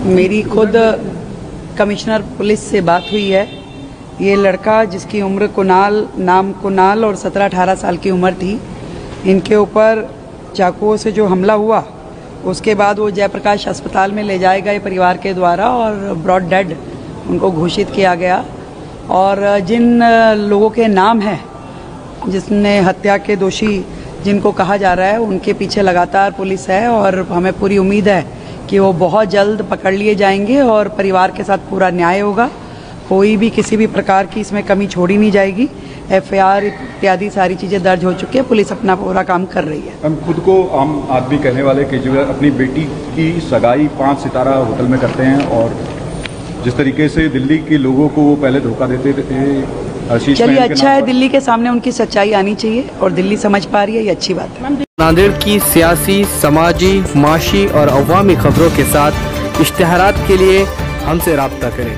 मेरी खुद commissioner police से बात हुई है। ये लड़का जिसकी उम्र नाम कुणाल और 17-18 साल की उम्र थी, इनके ऊपर चाकुओं से जो हमला हुआ उसके बाद वो जयप्रकाश अस्पताल में ले जाए गए परिवार के द्वारा और ब्रॉड डेड उनको घोषित किया गया। और जिन लोगों के नाम हैं जिसने हत्या के दोषी जिनको कहा जा रहा है, उनके पीछे लगातार पुलिस है और हमें पूरी उम्मीद है कि वो बहुत जल्द पकड़ लिए जाएंगे और परिवार के साथ पूरा न्याय होगा। कोई भी किसी भी प्रकार की इसमें कमी छोड़ी नहीं जाएगी। एफआईआर इत्यादि सारी चीज़ें दर्ज हो चुकी है, पुलिस अपना पूरा काम कर रही है। हम खुद को आम आदमी कहने वाले केजरीवाल अपनी बेटी की सगाई 5 सितारा होटल में करते हैं और जिस तरीके से दिल्ली के लोगों को वो पहले धोखा देते थे। चलिए, अच्छा है, दिल्ली के सामने उनकी सच्चाई आनी चाहिए और दिल्ली समझ पा रही है, ये अच्छी बात है। नांदेड़ की सियासी, समाजी, माशी और अवामी खबरों के साथ इश्तिहारात के लिए हमसे राब्ता करें।